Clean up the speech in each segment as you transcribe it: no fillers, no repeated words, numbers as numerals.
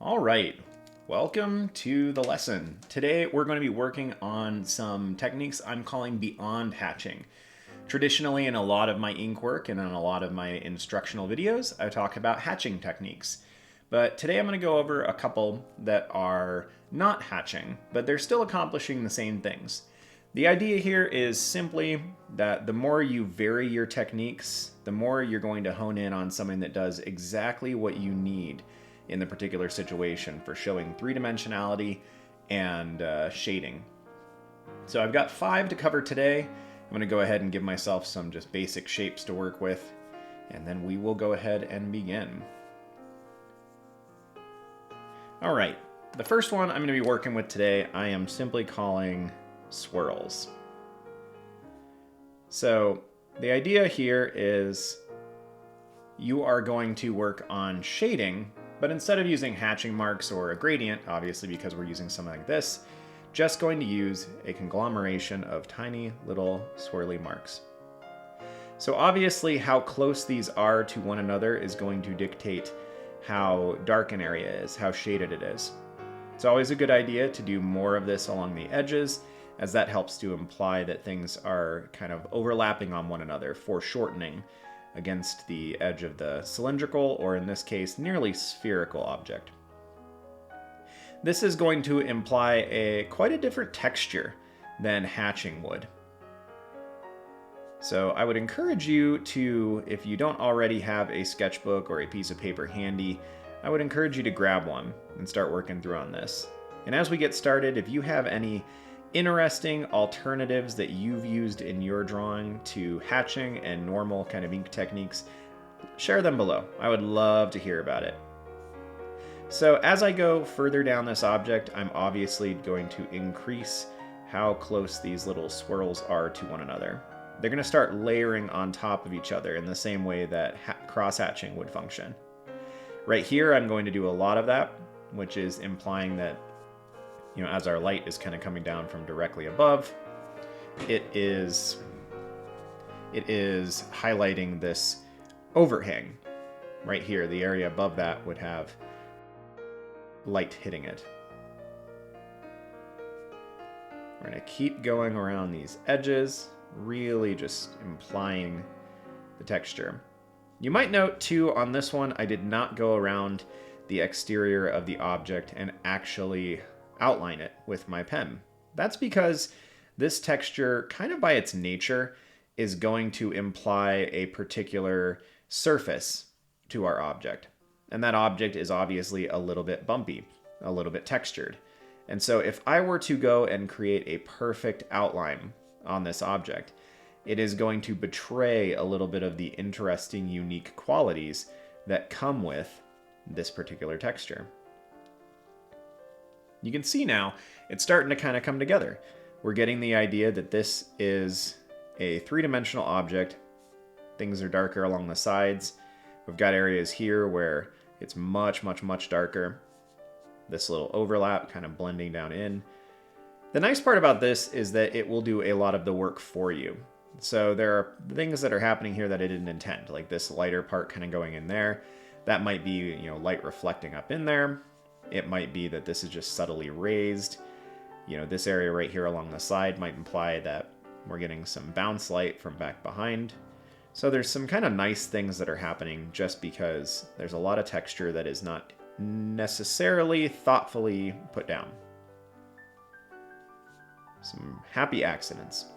All right, welcome to the lesson. Today we're going to be working on some techniques I'm calling beyond hatching. Traditionally, in a lot of my ink work and in a lot of my instructional videos, I talk about hatching techniques. But today I'm going to go over a couple that are not hatching, but they're still accomplishing the same things. The idea here is simply that the more you vary your techniques, the more you're going to hone in on something that does exactly what you need in the particular situation for showing three-dimensionality and shading. So I've got 5 to cover today. I'm going to go ahead and give myself some just basic shapes to work with, and then we will go ahead and begin. All right, the first one I'm going to be working with today, I am simply calling Swirls. So the idea here is you are going to work on shading, but instead of using hatching marks or a gradient, obviously because we're using something like this, just going to use a conglomeration of tiny little swirly marks. So obviously how close these are to one another is going to dictate how dark an area is, how shaded it is. It's always a good idea to do more of this along the edges, as that helps to imply that things are kind of overlapping on one another, foreshortening against the edge of the cylindrical, or in this case, nearly spherical object. This is going to imply quite a different texture than hatching would. So I would encourage you to, if you don't already have a sketchbook or a piece of paper handy, I would encourage you to grab one and start working through on this. And as we get started, if you have any interesting alternatives that you've used in your drawing to hatching and normal kind of ink techniques, share them below. I would love to hear about it. So as I go further down this object, I'm obviously going to increase how close these little swirls are to one another. They're going to start layering on top of each other in the same way that cross-hatching would function. Right here, I'm going to do a lot of that, which is implying that, you know, as our light is kind of coming down from directly above, it is highlighting this overhang. Right here, the area above that would have light hitting it. We're going to keep going around these edges, really just implying the texture. You might note too on this one, I did not go around the exterior of the object and actually outline it with my pen. That's because this texture, kind of by its nature, is going to imply a particular surface to our object. And that object is obviously a little bit bumpy, a little bit textured. And so if I were to go and create a perfect outline on this object, it is going to betray a little bit of the interesting, unique qualities that come with this particular texture. You can see now it's starting to kind of come together. We're getting the idea that this is a three-dimensional object. Things are darker along the sides. We've got areas here where it's much, much, much darker. This little overlap kind of blending down in. The nice part about this is that it will do a lot of the work for you. So there are things that are happening here that I didn't intend, like this lighter part kind of going in there. That might be, you know, light reflecting up in there. It might be that this is just subtly raised. You know, this area right here along the side might imply that we're getting some bounce light from back behind. So there's some kind of nice things that are happening just because there's a lot of texture that is not necessarily thoughtfully put down. Some happy accidents.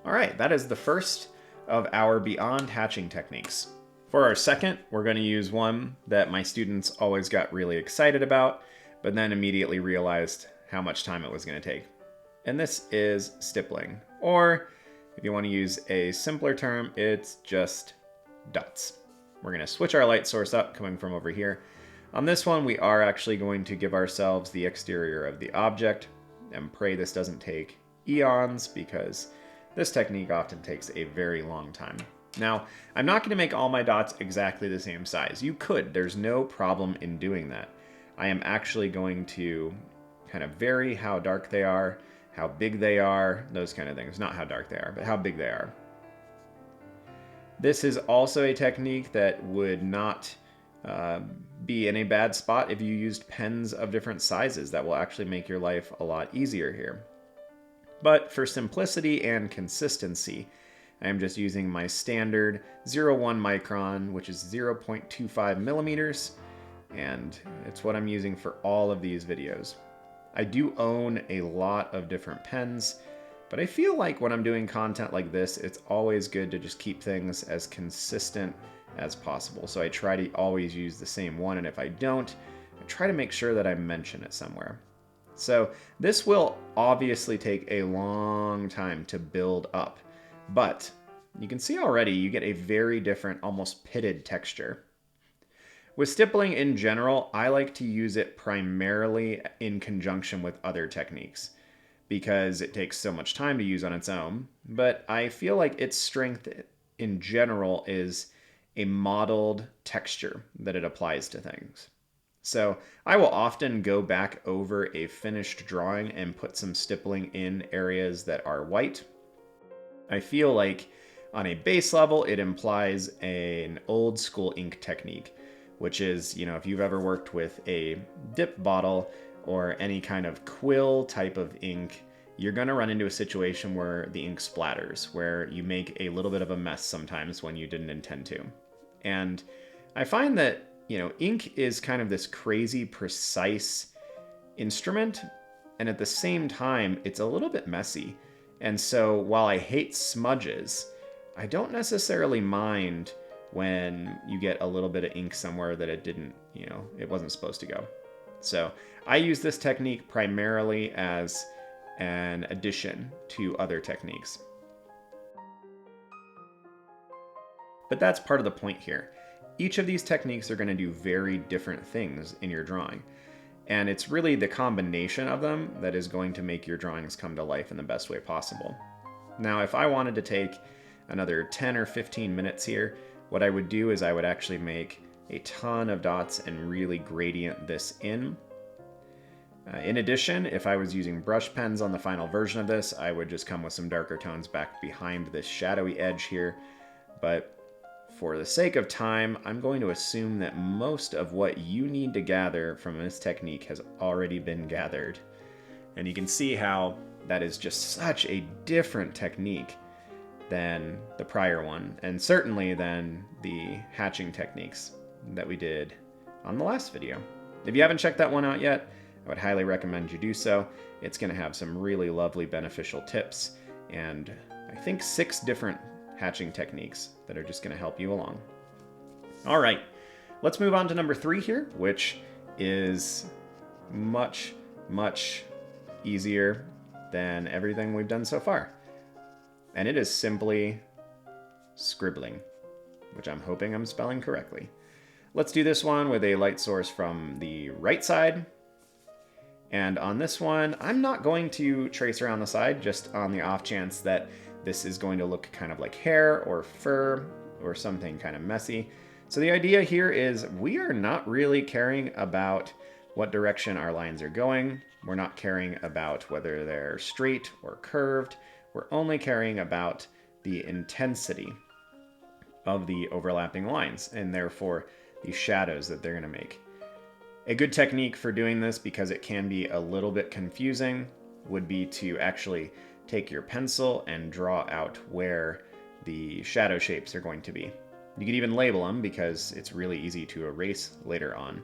All right, that is the first of our beyond hatching techniques. For our second, we're going to use one that my students always got really excited about, but then immediately realized how much time it was going to take. And this is stippling, or if you want to use a simpler term, it's just dots. We're going to switch our light source up coming from over here. On this one, we are actually going to give ourselves the exterior of the object and pray this doesn't take eons, because this technique often takes a very long time. Now, I'm not going to make all my dots exactly the same size. You could, there's no problem in doing that. I am actually going to kind of vary how dark they are, how big they are, those kind of things. Not how dark they are, but how big they are. This is also a technique that would not be in a bad spot if you used pens of different sizes. That will actually make your life a lot easier here. But for simplicity and consistency, I am just using my standard 0.1 micron, which is 0.25 millimeters, and it's what I'm using for all of these videos. I do own a lot of different pens, but I feel like when I'm doing content like this, it's always good to just keep things as consistent as possible. So I try to always use the same one, and if I don't, I try to make sure that I mention it somewhere. So this will obviously take a long time to build up, but you can see already you get a very different, almost pitted texture. With stippling in general, I like to use it primarily in conjunction with other techniques because it takes so much time to use on its own, but I feel like its strength in general is a modeled texture that it applies to things. So I will often go back over a finished drawing and put some stippling in areas that are white. I feel like on a base level, it implies an old school ink technique, which is, if you've ever worked with a dip bottle or any kind of quill type of ink, you're going to run into a situation where the ink splatters, where you make a little bit of a mess sometimes when you didn't intend to. And I find that ink is kind of this crazy precise instrument, and at the same time, it's a little bit messy. And so while I hate smudges, I don't necessarily mind when you get a little bit of ink somewhere that it wasn't supposed to go. So I use this technique primarily as an addition to other techniques. But that's part of the point here. Each of these techniques are going to do very different things in your drawing. And it's really the combination of them that is going to make your drawings come to life in the best way possible. Now, if I wanted to take another 10 or 15 minutes here, what I would do is I would actually make a ton of dots and really gradient this in. In addition, if I was using brush pens on the final version of this, I would just come with some darker tones back behind this shadowy edge here. But for the sake of time, I'm going to assume that most of what you need to gather from this technique has already been gathered. And you can see how that is just such a different technique than the prior one, and certainly than the hatching techniques that we did on the last video. If you haven't checked that one out yet, I would highly recommend you do so. It's going to have some really lovely beneficial tips, and I think 6 different hatching techniques that are just going to help you along. All right, let's move on to number 3 here, which is much, much easier than everything we've done so far. And it is simply scribbling, which I'm hoping I'm spelling correctly. Let's do this one with a light source from the right side. And on this one, I'm not going to trace around the side, just on the off chance that this is going to look kind of like hair or fur or something kind of messy. So the idea here is we are not really caring about what direction our lines are going. We're not caring about whether they're straight or curved. We're only caring about the intensity of the overlapping lines and therefore the shadows that they're going to make. A good technique for doing this, because it can be a little bit confusing, would be to actually take your pencil and draw out where the shadow shapes are going to be. You can even label them because it's really easy to erase later on.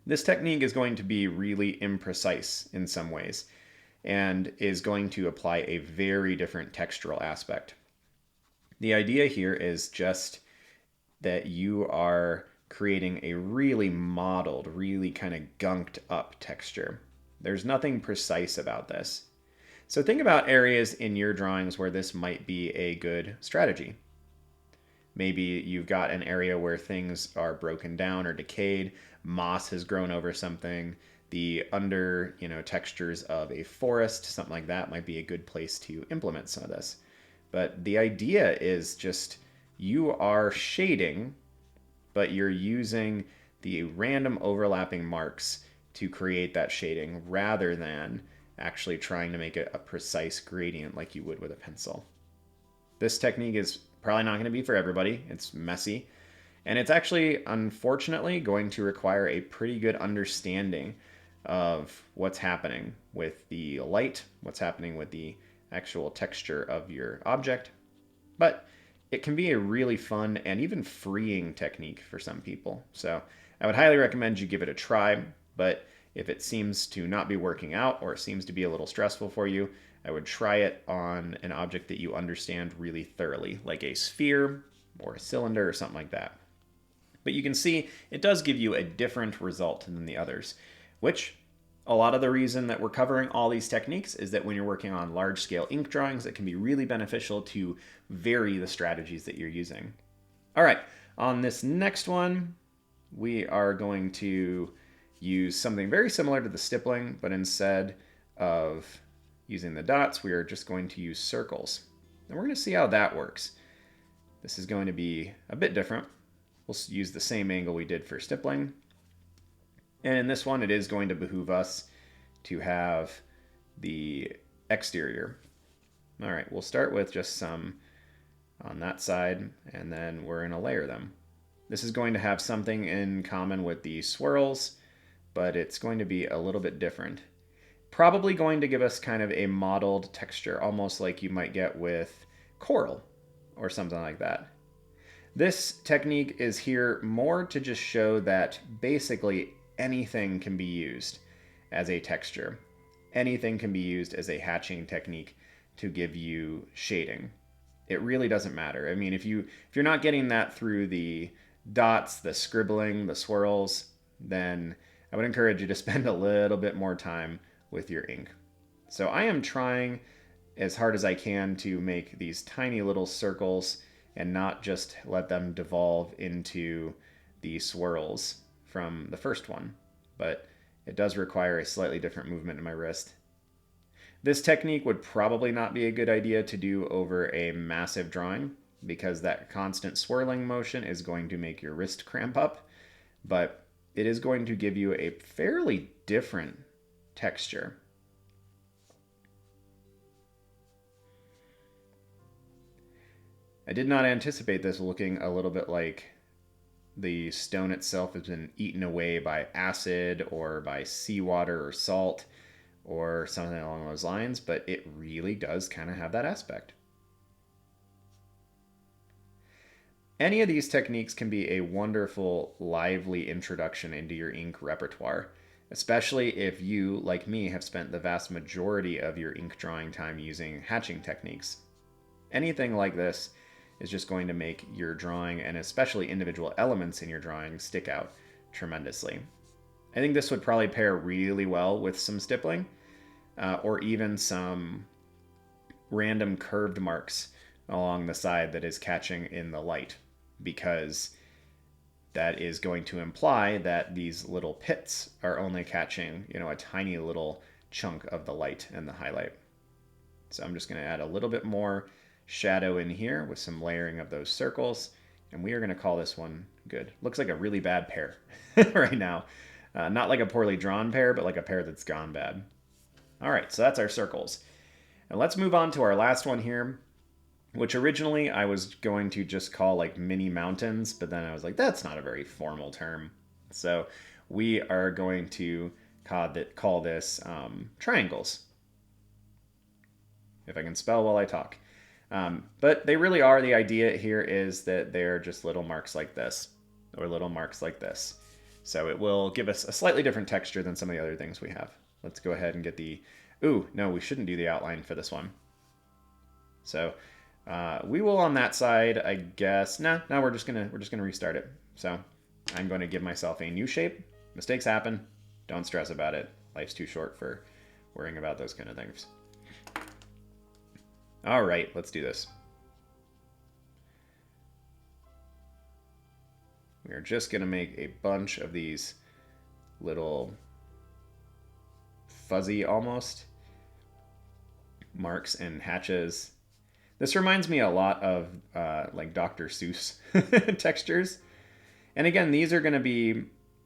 This technique is going to be really imprecise in some ways and is going to apply a very different textural aspect. The idea here is just that you are creating a really modeled, really kind of gunked up texture. There's nothing precise about this. So think about areas in your drawings where this might be a good strategy. Maybe you've got an area where things are broken down or decayed, moss has grown over something, the under, textures of a forest, something like that might be a good place to implement some of this. But the idea is just you are shading, but you're using the random overlapping marks to create that shading rather than actually trying to make a precise gradient like you would with a pencil. This technique is probably not going to be for everybody. It's messy. And it's actually, unfortunately, going to require a pretty good understanding of what's happening with the light, what's happening with the actual texture of your object. But it can be a really fun and even freeing technique for some people. So I would highly recommend you give it a try. But if it seems to not be working out or it seems to be a little stressful for you, I would try it on an object that you understand really thoroughly, like a sphere or a cylinder or something like that. But you can see it does give you a different result than the others, which a lot of the reason that we're covering all these techniques is that when you're working on large-scale ink drawings, it can be really beneficial to vary the strategies that you're using. All right, on this next one, we are going to use something very similar to the stippling, but instead of using the dots, we are just going to use circles. And we're going to see how that works. This is going to be a bit different. We'll use the same angle we did for stippling. And in this one, it is going to behoove us to have the exterior. All right, we'll start with just some on that side, and then we're going to layer them. This is going to have something in common with the swirls, but it's going to be a little bit different. Probably going to give us kind of a mottled texture, almost like you might get with coral or something like that. This technique is here more to just show that basically anything can be used as a texture. Anything can be used as a hatching technique to give you shading. It really doesn't matter. I mean, if you're not getting that through the dots, the scribbling, the swirls, then I would encourage you to spend a little bit more time with your ink. So I am trying as hard as I can to make these tiny little circles and not just let them devolve into the swirls from the first one. But it does require a slightly different movement in my wrist. This technique would probably not be a good idea to do over a massive drawing because that constant swirling motion is going to make your wrist cramp up, but it is going to give you a fairly different texture. I did not anticipate this looking a little bit like the stone itself has been eaten away by acid or by seawater or salt or something along those lines, but it really does kind of have that aspect. Any of these techniques can be a wonderful, lively introduction into your ink repertoire, especially if you, like me, have spent the vast majority of your ink drawing time using hatching techniques. Anything like this is just going to make your drawing, and especially individual elements in your drawing, stick out tremendously. I think this would probably pair really well with some stippling, or even some random curved marks along the side that is catching in the light, because that is going to imply that these little pits are only catching, a tiny little chunk of the light and the highlight. So I'm just going to add a little bit more shadow in here with some layering of those circles, and we are going to call this one good. Looks like a really bad pear right now. Not like a poorly drawn pear, but like a pear that's gone bad. All right, so that's our circles. And let's move on to our last one here, which originally I was going to just call like mini mountains, but then I was like, that's not a very formal term. So we are going to call this triangles, if I can spell while I talk. But they really are, the idea here is that they're just little marks like this, or little marks like this. So it will give us a slightly different texture than some of the other things we have. Let's go ahead and get the, ooh, no, we shouldn't do the outline for this one. So we will on that side, I guess. No, we're just gonna restart it. So I'm going to give myself a new shape. Mistakes happen. Don't stress about it. Life's too short for worrying about those kind of things. All right, let's do this. We are just going to make a bunch of these little fuzzy almost marks and hatches. This reminds me a lot of like Dr. Seuss textures. And again, these are going to be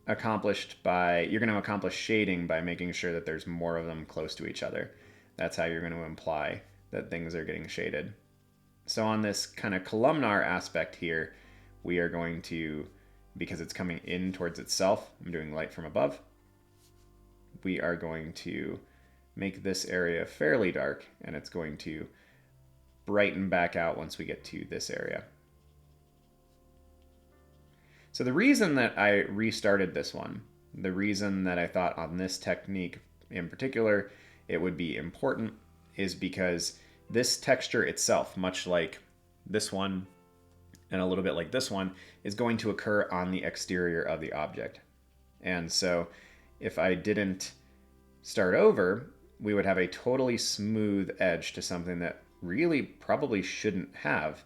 you're going to accomplish shading by making sure that there's more of them close to each other. That's how you're going to imply that things are getting shaded. So on this kind of columnar aspect here, we are going to, because it's coming in towards itself, I'm doing light from above, we are going to make this area fairly dark, and it's going to brighten back out once we get to this area. So the reason that I restarted this one, the reason that I thought on this technique in particular it would be important, is because this texture itself, much like this one and a little bit like this one, is going to occur on the exterior of the object. And so if I didn't start over, we would have a totally smooth edge to something that really probably shouldn't have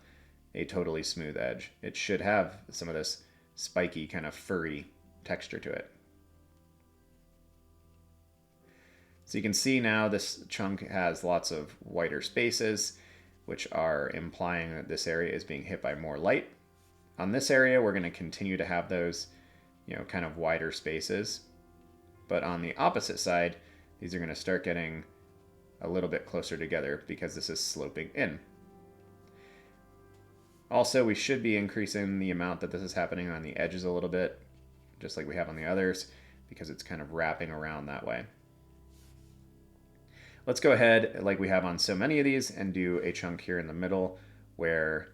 a totally smooth edge. It should have some of this spiky kind of furry texture to it. So you can see now this chunk has lots of whiter spaces, which are implying that this area is being hit by more light. On this area, we're going to continue to have those, kind of wider spaces. But on the opposite side, these are going to start getting a little bit closer together because this is sloping in. Also, we should be increasing the amount that this is happening on the edges a little bit, just like we have on the others, because it's kind of wrapping around that way. Let's go ahead, like we have on so many of these, and do a chunk here in the middle where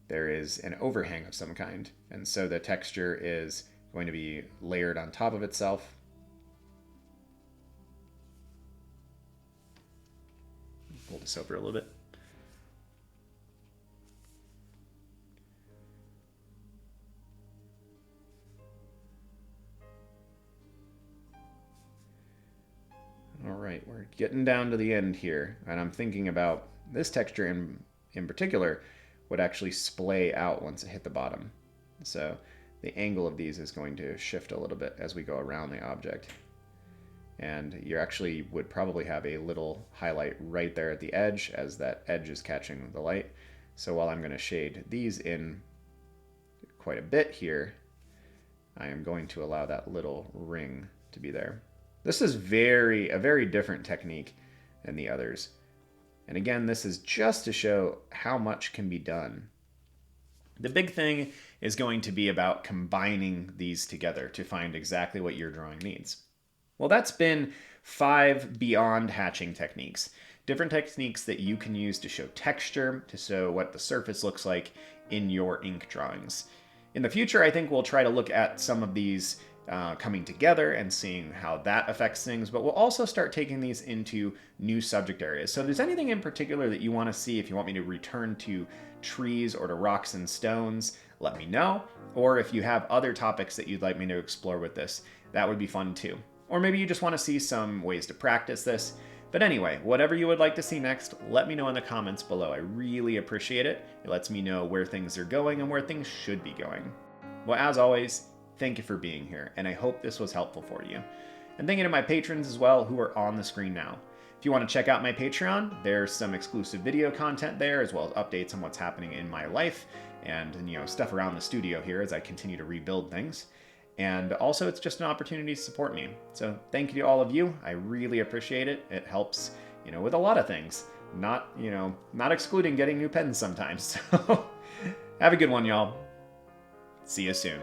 there is an overhang of some kind. And so the texture is going to be layered on top of itself. Pull this over a little bit. All right, we're getting down to the end here, and I'm thinking about this texture in particular would actually splay out once it hit the bottom. So the angle of these is going to shift a little bit as we go around the object. And you actually would probably have a little highlight right there at the edge as that edge is catching the light. So while I'm going to shade these in quite a bit here, I am going to allow that little ring to be there. This is a very different technique than the others. And again, this is just to show how much can be done. The big thing is going to be about combining these together to find exactly what your drawing needs. Well, that's been 5 beyond hatching techniques. Different techniques that you can use to show texture, to show what the surface looks like in your ink drawings. In the future, I think we'll try to look at some of these coming together and seeing how that affects things, but we'll also start taking these into new subject areas. So if there's anything in particular that you want to see, if you want me to return to trees or to rocks and stones, let me know. Or if you have other topics that you'd like me to explore with this, that would be fun too. Or maybe you just want to see some ways to practice this. But anyway, whatever you would like to see next, let me know in the comments below. I really appreciate it. It lets me know where things are going and where things should be going. Well, as always, thank you for being here, and I hope this was helpful for you. And thank you to my patrons as well who are on the screen now. If you want to check out my Patreon, there's some exclusive video content there, as well as updates on what's happening in my life and stuff around the studio here as I continue to rebuild things. And also, it's just an opportunity to support me. So thank you to all of you. I really appreciate it. It helps, with a lot of things. Not excluding getting new pens sometimes. So have a good one, y'all. See you soon.